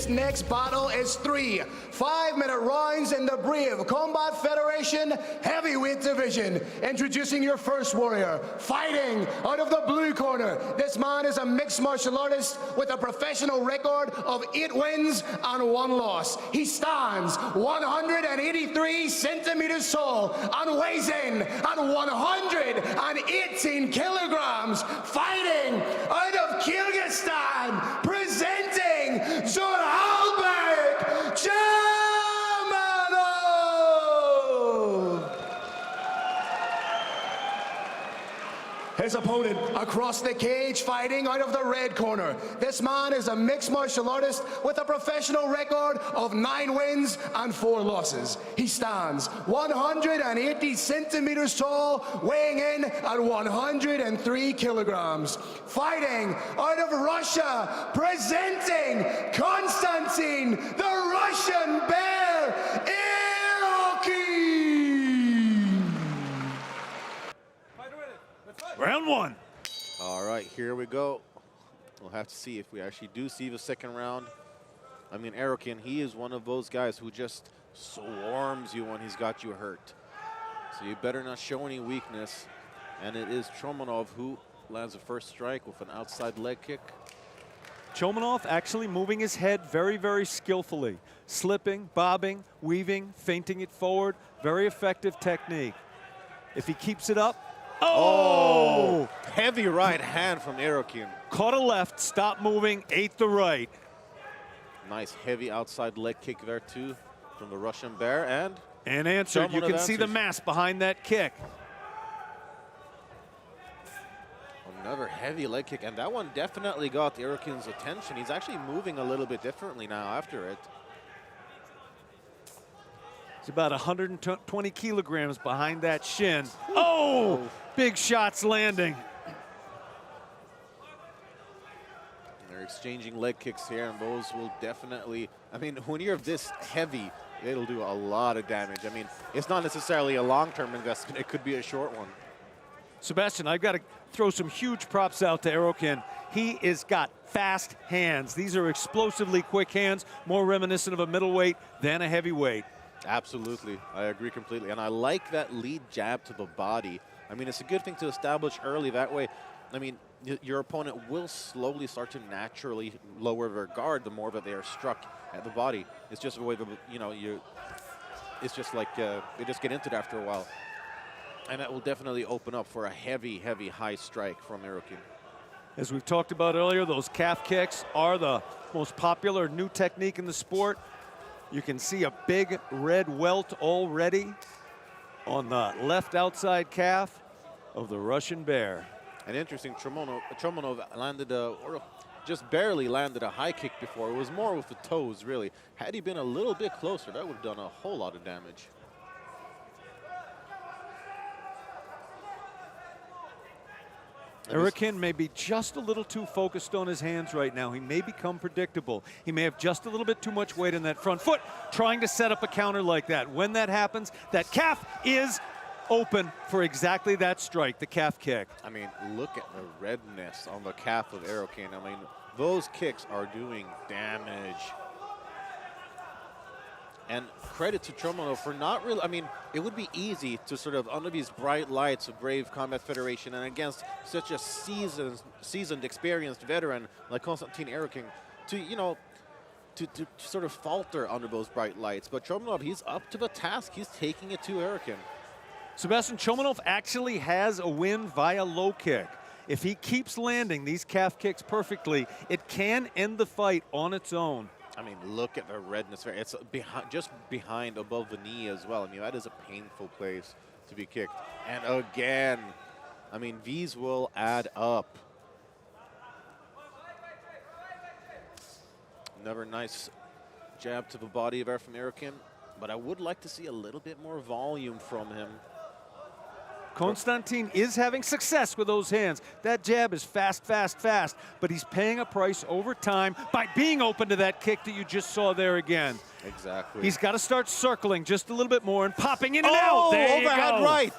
This next battle is 3 5-minute rounds in the Brave Combat Federation Heavyweight Division. Introducing your first warrior, fighting out of the blue corner. This man is a mixed martial artist with a professional record of 8 wins and 1 loss. He stands 183 centimeters tall and weighs in at 118 kilograms. Fighting out of Kyrgyzstan, presenting Zhyrgalbek Chomonov! His opponent across the cage, fighting out of the red corner. This man is a mixed martial artist with a professional record of 9 wins and 4 losses. He stands 180 centimeters tall, weighing in at 103 kilograms. Fighting out of Russia, presenting Konstantin the Russian Bear Erokhin! Round 1. All right, here we go. We'll have to see if we actually do see the second round. I mean, Erokhin, he is one of those guys who just swarms you when he's got you hurt. So you better not show any weakness. And it is Chomonov who lands the first strike with an outside leg kick. Chomonov actually moving his head very, very skillfully. Slipping, bobbing, weaving, feinting it forward. Very effective technique. If he keeps it up, oh! Heavy right hand from Erokhin. Caught a left, stopped moving, ate the right. Nice heavy outside leg kick there too from the Russian Bear, and answered. You can see the mass behind that kick. Another heavy leg kick, and that one definitely got Erokhin's attention. He's actually moving a little bit differently now after it. It's about 120 kilograms behind that shin. Oh! Big shots landing. They're exchanging leg kicks here, and those will definitely, I mean, when you're this heavy, it'll do a lot of damage. I mean, it's not necessarily a long-term investment. It could be a short one. Sebastian, I've got to throw some huge props out to Erokhin. He has got fast hands. These are explosively quick hands, more reminiscent of a middleweight than a heavyweight. Absolutely, I agree completely. And I like that lead jab to the body. I mean, it's a good thing to establish early that way. I mean, your opponent will slowly start to naturally lower their guard the more that they are struck at the body. It's just the way, it's just like they just get into it after a while. And that will definitely open up for a heavy, heavy high strike from Erokhin. As we've talked about earlier, those calf kicks are the most popular new technique in the sport. You can see a big red welt already on the left outside calf of the Russian Bear. And interesting, Chomonov landed or just barely landed a high kick before. It was more with the toes, really. Had he been a little bit closer, that would have done a whole lot of damage. Erokhin may be just a little too focused on his hands right now. He may become predictable. He may have just a little bit too much weight in that front foot, trying to set up a counter like that. When that happens, that calf is open for exactly that strike, the calf kick. I mean, look at the redness on the calf of Erokhin. I mean, those kicks are doing damage. And credit to Chomonov for not really, I mean, it would be easy to sort of, under these bright lights of Brave Combat Federation and against such a seasoned, experienced veteran like Konstantin Erokhin, to, you know, to sort of falter under those bright lights. But Chomonov, he's up to the task. He's taking it to Erokhin. Sebastian, Chomonov actually has a win via low kick. If he keeps landing these calf kicks perfectly, it can end the fight on its own. I mean, look at the redness. It's just behind, above the knee as well. I mean, that is a painful place to be kicked. And again, I mean, these will add up. Another nice jab to the body there from Erokhin, but I would like to see a little bit more volume from him. Konstantin is having success with those hands. That jab is fast, fast, fast, but he's paying a price over time by being open to that kick that you just saw there again. Exactly. He's got to start circling just a little bit more and popping in and out. There you overhand go. Right.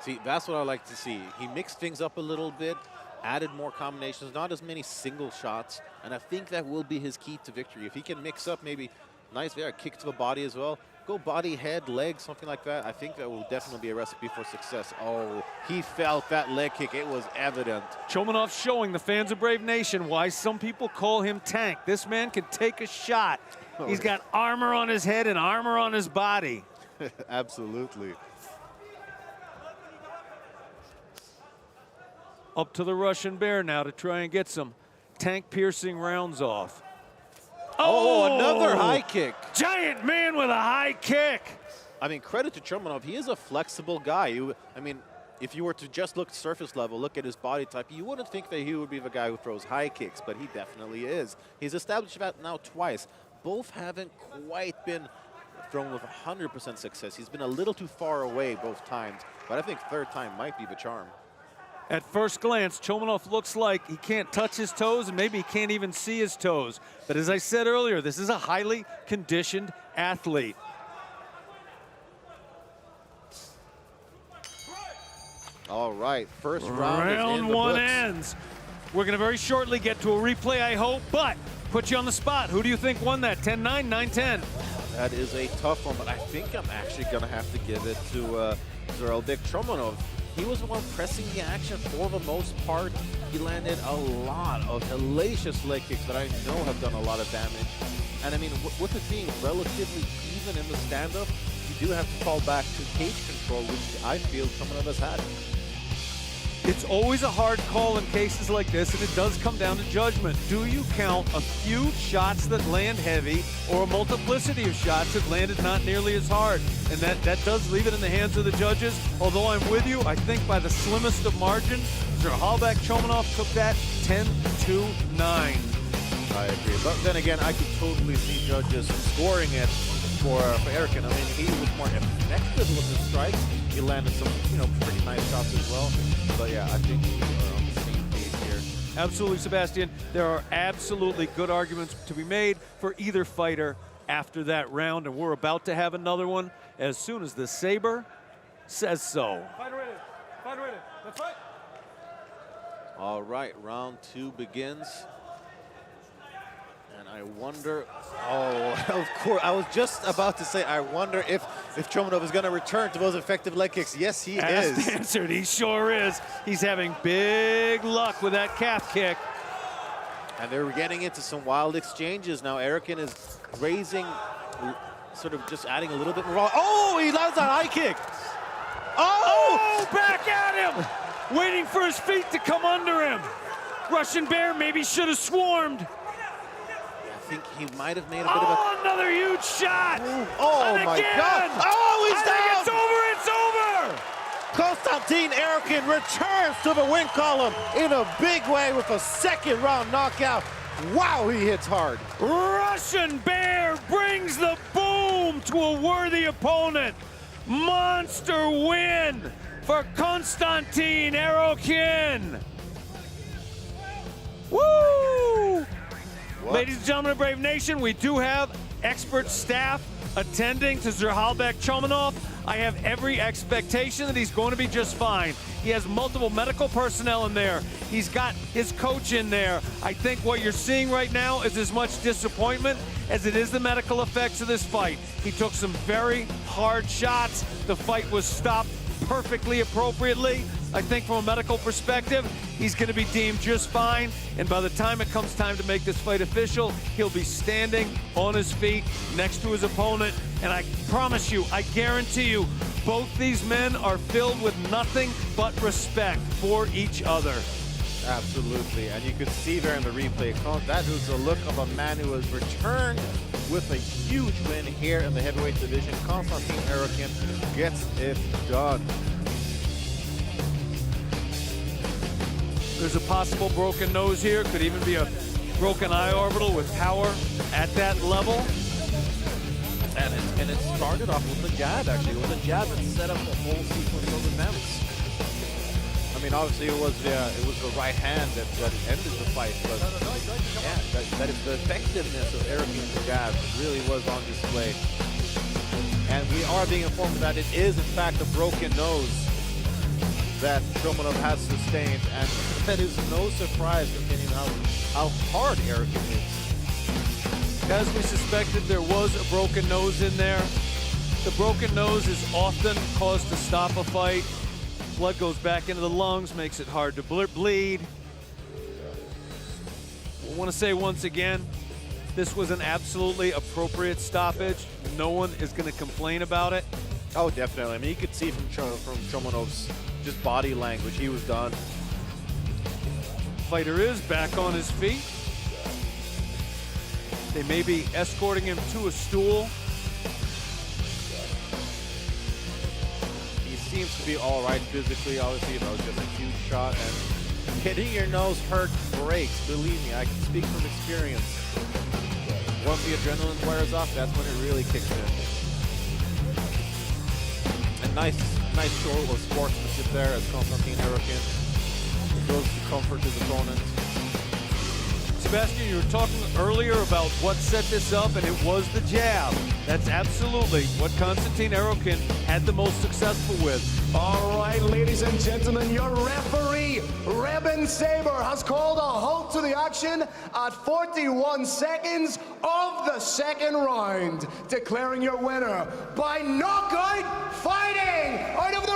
See, that's what I like to see. He mixed things up a little bit. added more combinations, not as many single shots, and I think that will be his key to victory. If he can mix up maybe nice kick to the body as well, go body, head, leg, something like that, I think that will definitely be a recipe for success. Oh, he felt that leg kick. It was evident. Chomonov showing the fans of Brave Nation why some people call him Tank. This man can take a shot. He's got armor on his head and armor on his body. Absolutely. Up to the Russian Bear now to try and get some tank-piercing rounds off. Oh, another high kick. Giant man with a high kick. I mean, credit to Chomonov. He is a flexible guy. I mean, if you were to just look surface level, look at his body type, you wouldn't think that he would be the guy who throws high kicks, but he definitely is. He's established that now twice. Both haven't quite been thrown with 100% success. He's been a little too far away both times, but I think third time might be the charm. At first glance, Chomonov looks like he can't touch his toes and maybe he can't even see his toes. But as I said earlier, this is a highly conditioned athlete. All right, first round is in the one books. ends. We're going to very shortly get to a replay, I hope, but put you on the spot. Who do you think won that? 10-9, 9-10? That is a tough one, but I think I'm actually going to have to give it to Zhyrgalbek Chomonov. He was the one pressing the action for the most part. He landed a lot of hellacious leg kicks that I know have done a lot of damage. And I mean, with it being relatively even in the stand-up, you do have to fall back to cage control, which I feel Chomonov has had. It's always a hard call in cases like this, and it does come down to judgment. Do you count a few shots that land heavy or a multiplicity of shots that landed not nearly as hard? And that does leave it in the hands of the judges. Although I'm with you, I think by the slimmest of margin, Zhyrgalbek Chomonov took that 10-9. I agree. But then again, I could totally see judges scoring it for Erokhin. I mean, he was more effective with his strikes. He landed some, pretty nice shots as well. But yeah, I think we are on the same page here. Absolutely, Sebastian. There are absolutely good arguments to be made for either fighter after that round, and we're about to have another one as soon as the Saber says so. Fight ready. Fight ready. Let's fight. All right, round two begins. And I wonder, of course, I was just about to say, I wonder if Chomonov is going to return to those effective leg kicks. Yes, he is. Answered, he sure is. He's having big luck with that calf kick. And they're getting into some wild exchanges now. Erokhin is raising, sort of just adding a little bit more. Oh, he lands a high kick. Oh, back at him. Waiting for his feet to come under him. Russian Bear maybe should have swarmed. I think he might have made a bit of a... Oh, another huge shot. Oh, my God. Oh, he's down. It's over. Konstantin Erokhin returns to the win column in a big way with a second round knockout. Wow, he hits hard. Russian Bear brings the boom to a worthy opponent. Monster win for Konstantin Erokhin. Woo! What? Ladies and gentlemen of Brave Nation, we do have expert staff attending to Zhyrgalbek Chomonov. I have every expectation that he's going to be just fine. He has multiple medical personnel in there. He's got his coach in there. I think what you're seeing right now is as much disappointment as it is the medical effects of this fight. He took some very hard shots. The fight was stopped perfectly appropriately. I think from a medical perspective, he's going to be deemed just fine. And by the time it comes time to make this fight official, he'll be standing on his feet next to his opponent. And I promise you, I guarantee you, both these men are filled with nothing but respect for each other. Absolutely, and you could see there in the replay, that was the look of a man who has returned with a huge win here in the heavyweight division. Konstantin Erokhin gets it done. There's a possible broken nose here. Could even be a broken eye orbital with power at that level. And it started off with a jab, actually. It was a jab that set up the whole sequence of events. I mean, obviously it was the right hand that ended the fight, but yeah, that is the effectiveness of Erokhin's jab really was on display. And we are being informed that it is in fact a broken nose that Chomonov has sustained, and that is no surprise considering how hard Erokhin is. As we suspected, there was a broken nose in there. The broken nose is often caused to stop a fight. Blood goes back into the lungs, makes it hard to bleed. I want to say once again, this was an absolutely appropriate stoppage. No one is going to complain about it. Oh, definitely. I mean, you could see from Chomonov's just body language, he was done. Fighter is back on his feet. They may be escorting him to a stool. He seems to be all right physically. Obviously, that was just a huge shot, and hitting your nose hurt breaks. Believe me, I can speak from experience. Once the adrenaline wears off, that's when it really kicks in. A nice show of sportsmanship there as Konstantin Erokhin goes to comfort his opponent. Sebastian, you were talking earlier about what set this up, and it was the jab. That's absolutely what Konstantin Erokhin had the most successful with. All right, ladies and gentlemen, your referee, Reben Saber, has called a halt to the action at 41 seconds of the second round, declaring your winner by knockout fighting out of the